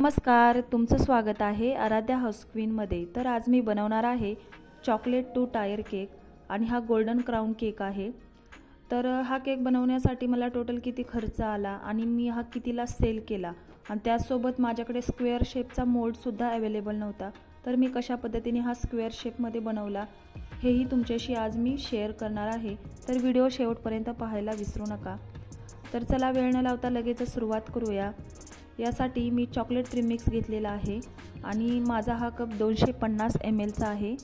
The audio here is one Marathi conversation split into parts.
नमस्कार, तुमचं स्वागत आहे आराध्या हाऊस क्वीनमध्ये। तर आज मी बनवणार आहे चॉकलेट 2 टायर केक आणि हा गोल्डन क्राउन केक आहे। तर हा केक बनवण्यासाठी मला टोटल किती खर्च आला आणि मी हा कितीला सेल केला आणि त्यासोबत माझ्याकडे स्क्वेअर शेपचा मोल्ड सुद्धा अवेलेबल नव्हता। तर मी कशा पद्धतीने हा स्क्वेअर शेपमध्ये बनवला हेही तुमच्याशी आज मी शेअर करणार आहे। तर व्हिडिओ शेवटपर्यंत पाहायला विसरू नका। तर चला वेळ न लावता लगेच सुरुवात करूया। यासाठी मी चॉकलेट प्रीमिक्स घेतलेला आहे आणि माझा हा कप 250 ml चा आहे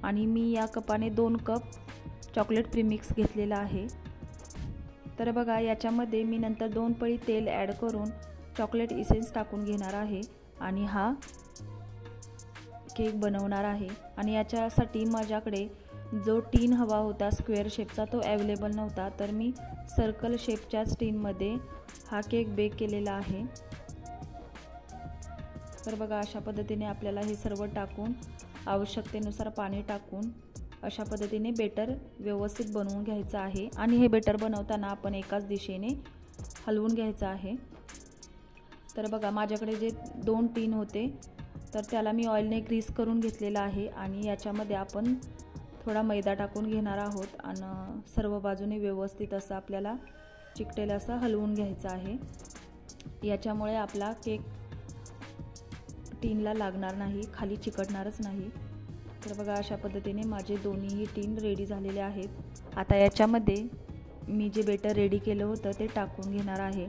आणि मी या कपाने 2 कप चॉकलेट प्रीमिक्स घेतलेला आहे। तर बघा, याच्यामध्ये मी नंतर 2 पळी तेल ॲड करून चॉकलेट इसेन्स टाकून घेणार आहे आणि हा केक बनवणार आहे। आणि याच्यासाठी माझ्याकडे जो टीन हवा होता स्क्वेअर शेपचा तो अवेलेबल नव्हता, तर मी सर्कल शेपच्याच टीनमध्ये हा केक बेक केलेला आहे। तर बघा, अशा पद्धतीने आपल्याला हे सर्व टाकून आवश्यकतेनुसार पाणी टाकून अशा पद्धतीने बेटर व्यवस्थित बनवून घ्यायचं आहे आणि हे बेटर बनवताना आपण एकाच दिशेने हलवून घ्यायचं आहे। तर बघा, माझ्याकडे जे 2 टीन होते तर त्याला मी ऑइलने ग्रीस करून घेतलेला आहे आणि याच्यामध्ये आपण थोडा मैदा टाकून घेणार आहोत आणि सर्व बाजूने व्यवस्थित असं आपल्याला चिकटेल असं हलवून घ्यायचं आहे। याच्यामुळे आपला केक टीनला लागणार नाही, खाली चिकटणारच नाही। तर बघा, अशा पद्धतीने माझे दोन्हीही टीन रेडी झालेले आहेत। आता याच्यामध्ये मी जे बेटर रेडी केलं होतं ते टाकून घेणार आहे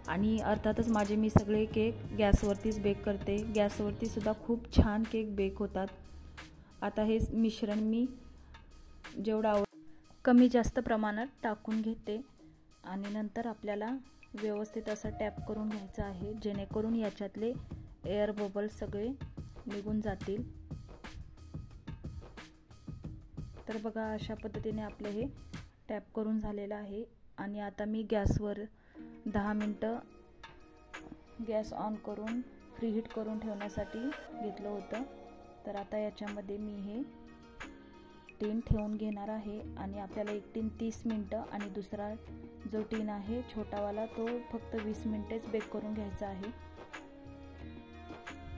आणि अर्थातच माझे मी सगळे केक गॅसवरतीच बेक करते। गॅसवरती सुद्धा खूप छान केक बेक होतात। आता हे मिश्रण मी जेवढं कमी जास्त प्रमाणात टाकून घेते आणि नंतर आपल्याला व्यवस्थित असं टॅप करून घ्यायचं आहे जेणेकरून याच्यातले एअर बबल्स सगळे निघून जातील। तर बघा, अशा पद्धतीने आपलं हे टॅप करून झालेलं आहे आणि आता मी गॅसवर 10 मिनटं गॅस ऑन करून प्रीहीट करून ठेवण्यासाठी घेतलं होतं। तर आता याच्यामध्ये मी हे टीन ठेवून घेणार आहे आणि आपल्याला एक टीन 30 मिनटं आणि दुसरा जो टीन आहे छोटावाला तो फक्त 20 मिनिटेच बेक करून घ्यायचा आहे।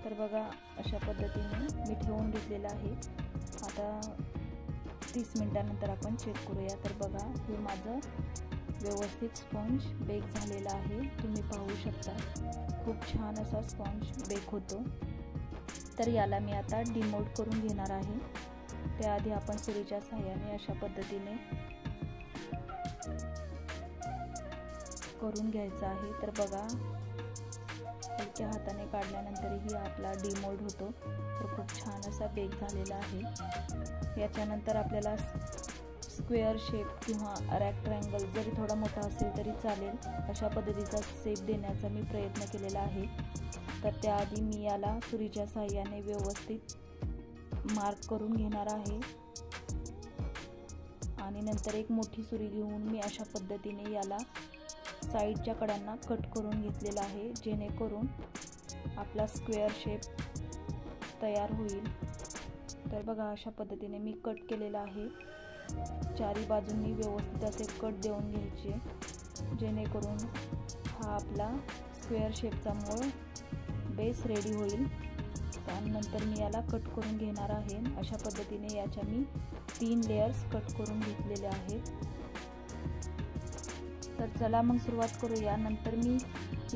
तर बघा, अशा पद्धतीने मी ठेवून घेतलेलं आहे। आता 30 मिनिटानंतर आपण चेक करूया। तर बघा, हे माझं व्यवस्थित स्पॉन्ज बेक झालेला आहे। तुम्ही पाहू शकता खूप छान असा स्पॉन्ज बेक होतो। तर याला मी आता डिमोल्ड करून घेणार आहे। त्याआधी आपण सुरीच्या सहाय्याने अशा पद्धतीने करून घ्यायचं आहे। तर बघा, हलक्या हाताने काढल्यानंतरही आपला डिमोल्ड होतो। तर खूप छान असा बेक झालेला आहे। याच्यानंतर आपल्याला स्क्वेअर शेप किंवा रेक्टँगल जरी थोडा मोठा असेल तरी चालेल अशा पद्धतीचा शेप देण्याचा मी प्रयत्न केलेला आहे। तर त्याआधी मी याला सुरीच्या सहाय्याने व्यवस्थित मार्क करून घेणार आहे आणि नंतर एक मोठी सुरी घेऊन मी अशा पद्धतीने याला साईडच्या कडांना कट करून घेतलेला आहे जेणेकरून आपला स्क्वेअर शेप तयार होईल। तर बघा, अशा पद्धतीने मी कट केलेला आहे। चारी बाजूंनी व्यवस्थित असे कट देऊन घ्यायचे जेणेकरून हा आपला स्क्वेअर शेपचा मूळ बेस रेडी होईल। त्यानंतर मी याला कट करून घेणार आहे। अशा पद्धतीने याच्या मी 3 लेयर्स कट करून घेतलेले आहेत। तर चला मग सुरुवात करूया। नंतर मी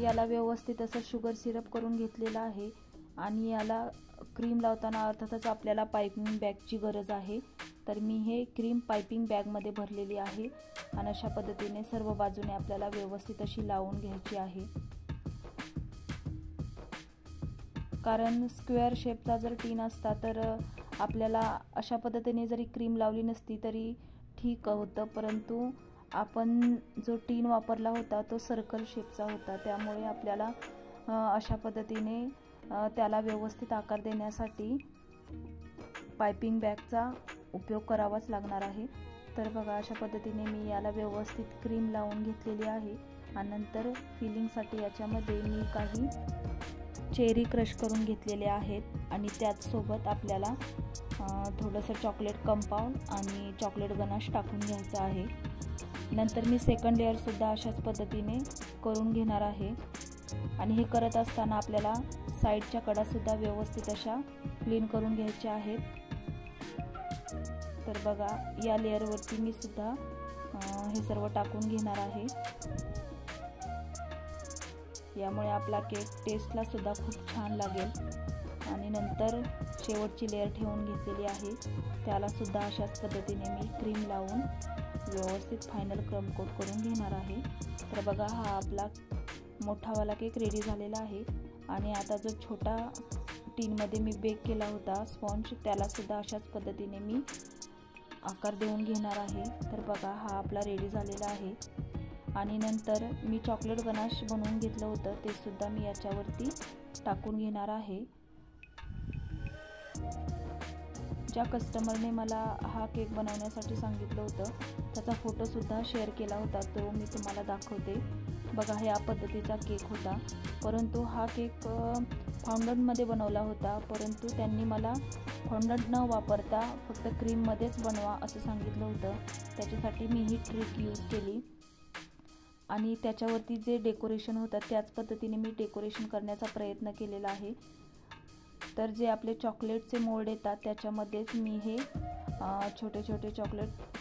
याला व्यवस्थित असं शुगर सिरप करून घेतलेलं आहे आणि याला क्रीम लावताना अर्थातच आपल्याला पाइपिंग बॅगची गरज आहे। तर मी हे क्रीम पाइपिंग बॅगमध्ये भरलेली आहे आणि अशा पद्धतीने सर्व बाजूने आपल्याला व्यवस्थित अशी लावून घ्यायची आहे। कारण स्क्वेअर शेपचा जर टीन असता तर आपल्याला अशा पद्धतीने जरी क्रीम लावली नसती तरी ठीक होतं, परंतु आपण जो टीन वापरला होता तो सर्कल शेपचा होता, त्यामुळे आपल्याला अशा पद्धतीने त्याला व्यवस्थित आकार देण्यासाठी पाइपिंग बॅगचा उपयोग करावाच लागणार आहे। तर बघा, अशा पद्धतीने मी याला व्यवस्थित क्रीम लावून घेतलेली आहे आणि नंतर फिलिंगसाठी याच्यामध्ये मी काही चेरी क्रश करून घेतलेले आहेत आणि त्याचसोबत आपल्याला थोडंसं चॉकलेट कंपाऊंड आणि चॉकलेट गनाश टाकून घ्यायचं आहे। नंतर मी सेकंड लेअर सुद्धा अशाच पद्धतीने करून घेणार आहे। आणि हे करत असताना आपल्याला साईडच्या कडासुद्धा व्यवस्थित अशा क्लीन करून घ्यायच्या आहेत. तर बघा, या लेअरवरती मी सुद्धा हे सर्व टाकून घेणार आहे. यामुळे आपला केक टेस्टला सुद्धा खूप छान लागेल. आणि नंतर शेवटची लेअर ठेवून घेतलेली आहे, त्याला सुद्धा अशाच पद्धतीने मी क्रीम लावून व्यवस्थित फायनल क्रम कोट करून घेणार आहे. तर बघा, हा आपला मोठावाला केक रेडी झालेला आहे. आणि आता जो छोटा टीनमध्ये मी बेक केला होता स्पॉन्ज, त्याला सुद्धा अशाच पद्धतीने मी आकार देऊन घेणार आहे. तर बघा, हा आपला रेडी झालेला आहे. आणि नंतर मी चॉकलेट गनाश बनवून घेतलं होतं, ते सुद्धा मी याच्यावरती टाकून घेणार आहे. ज्या कस्टमरने मला हा केक बनवण्यासाठी सांगितलं होतं त्याचा फोटोसुद्धा शेअर केला होता, तो मी तुम्हाला दाखवते. बघा, ह्या पद्धतीचा केक होता, परंतु हा केक फाउंडंटमध्ये बनवला होता. परंतु त्यांनी मला फाउंडंट न वापरता फक्त क्रीममध्येच बनवा असं सांगितलं होतं. त्याच्यासाठी मी ही ट्रिक यूज केली आणि त्याच्यावरती जे डेकोरेशन होतं त्याच पद्धतीने मी डेकोरेशन करण्याचा प्रयत्न केलेला आहे. तर जे आपले चॉकलेटचे मोल्ड येतात त्याच्यामध्येच मी हे छोटे छोटे चॉकलेट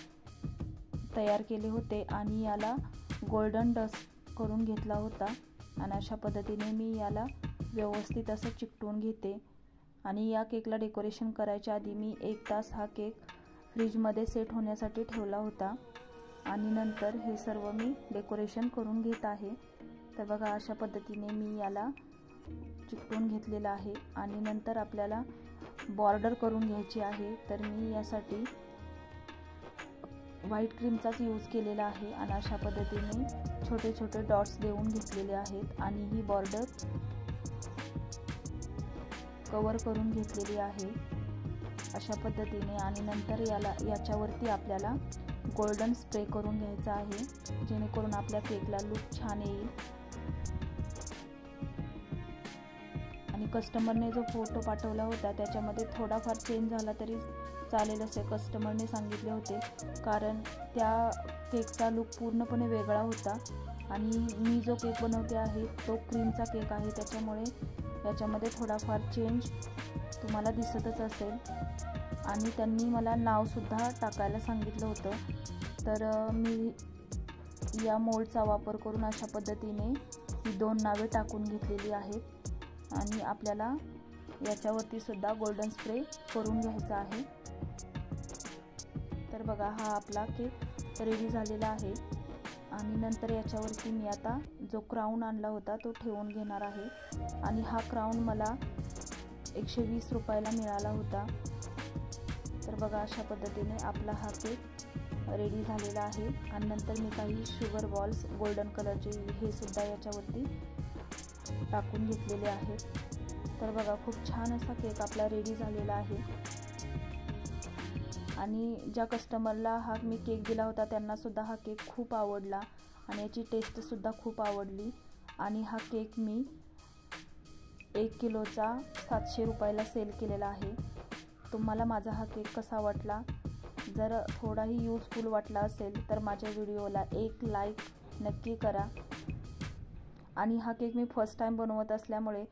तयार केले होते आणि याला गोल्डन डस्ट करून घेतला होता. आणि अशा पद्धतीने मी याला व्यवस्थित असं चिकटवून घेते. आणि या केकला डेकोरेशन करायच्या आधी मी 1 तास हा केक फ्रीजमध्ये सेट होण्यासाठी ठेवला होता. आणि नंतर हे सर्व मी डेकोरेशन करून घेत आहे. तर बघा, अशा पद्धतीने मी याला चिकटवून घेतलेला आहे. आणि नंतर आपल्याला बॉर्डर करून घ्यायची आहे. तर मी यासाठी व्हाईट क्रीमचाच यूज केलेला आहे. आणि अशा पद्धतीने छोटे छोटे डॉट्स देऊन घेतलेले आहेत आणि ही बॉर्डर कवर करून घेतलेली आहे अशा पद्धतीने. आणि नंतर याच्यावरती आपल्याला गोल्डन स्प्रे करून घ्यायचा आहे, जेणेकरून आपल्या केकला लुक छान येईल. आणि कस्टमरने जो फोटो पाठवला होता त्याच्यामध्ये थोडाफार चेंज झाला तरी चालेल असे कस्टमरने सांगितले होते, कारण त्या केकचा लुक पूर्णपणे वेगळा होता. आणि मी जो केक बनवते आहे तो क्रीमचा केक आहे, त्याच्यामुळे याच्यामध्ये थोडाफार चेंज तुम्हाला दिसतच असेल. आणि त्यांनी मला नावसुद्धा टाकायला सांगितलं होतं. तर मी या मोल्डचा वापर करून अशा पद्धतीने ही 2 नावे टाकून घेतलेली आहेत. आणि आपल्याला याच्यावरती सुद्धा गोल्डन स्प्रे करून घ्यायचा आहे. तर बघा, हा आपला केक रेडी झालेला आहे. आणि नंतर याच्यावरती मी आता जो क्राऊन आणला होता तो ठेवून घेणार आहे. आणि हा क्राऊन मला 120 रुपयाला मिळाला होता. तर बघा, अशा पद्धतीने आपला हा केक रेडी झालेला आहे. आणि नंतर मी काही शुगर बॉल्स गोल्डन कलरचे हे सुद्धा याच्यावरती टाकून घेतलेले आहेत. तर बघा, खूप छान असा केक आपला रेडी झालेला आहे. आणि ज्या कस्टमरला हा मी केक दिला होता त्यांनासुद्धा हा केक खूप आवडला आणि याची टेस्टसुद्धा खूप आवडली. आणि हा केक मी 1 किलोचा 700 रुपयाला सेल केलेला आहे. तुम्हाला माझा हा केक कसा वाटला? जर थोडाही यूजफुल वाटला असेल तर माझ्या व्हिडिओला एक लाईक नक्की करा. आणि हा केक मी फर्स्ट टाईम बनवत असल्यामुळे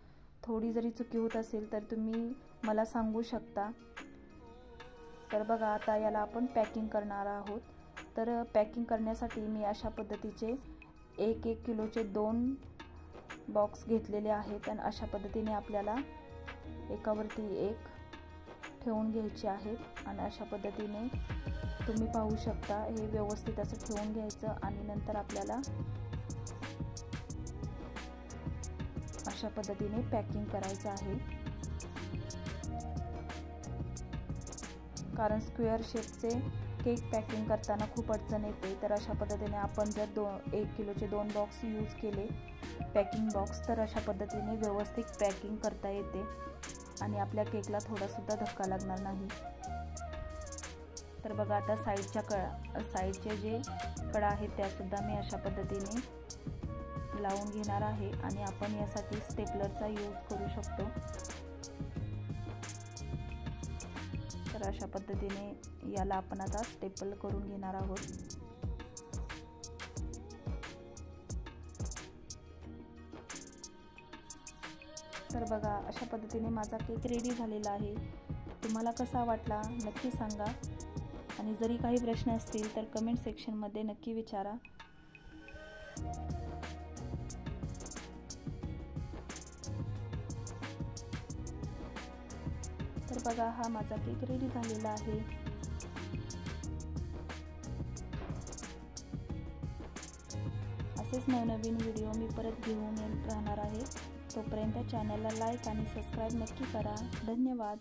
थोडी जरी चुकी होत असेल तर तुम्ही मला सांगू शकता. तर बघा, आता याला आपण पॅकिंग करणार आहोत. तर पॅकिंग करण्यासाठी मी अशा पद्धतीचे 1 किलोचे 2 बॉक्स घेतलेले आहेत. आणि अशा पद्धतीने आपल्याला एकावरती एक ठेवून घ्यायचे आहेत. आणि अशा पद्धतीने तुम्ही पाहू शकता, हे व्यवस्थित असं ठेवून घ्यायचं. आणि नंतर आपल्याला अशा पद्धतीने पॅकिंग करायचं आहे, कारण स्क्वेअर शेपचे केक पॅकिंग करताना खूप अडचण येते. तर अशा पद्धतीने आपण जर 1 किलोचे 2 बॉक्स यूज केले पॅकिंग बॉक्स तर अशा पद्धतीने व्यवस्थित पॅकिंग करता येते आणि आपल्या केकला थोडासुद्धा धक्का लागणार नाही. तर बघा, आता साईडचे जे कडा आहेत त्यासुद्धा मी अशा पद्धतीने लावून घेणार आहे. आणि आपण यासाठी स्टेपलरचा यूज करू शकतो. तर अशा पद्धतीने याला आपण आता स्टेपल करून घेणार आहोत. तर बघा, अशा पद्धतीने माझा केक रेडी झालेला आहे. तुम्हाला कसा वाटला नक्की सांगा आणि जरी काही प्रश्न असतील तर कमेंट सेक्शनमध्ये नक्की विचारा. तर बघा, हा माझा केक रेडी झालेला आहे. असेच नवनवीन व्हिडिओ मी परत घेऊन राहणार आहे. तोपर्यंत चॅनलला लाईक आणि सबस्क्राईब नक्की करा. धन्यवाद.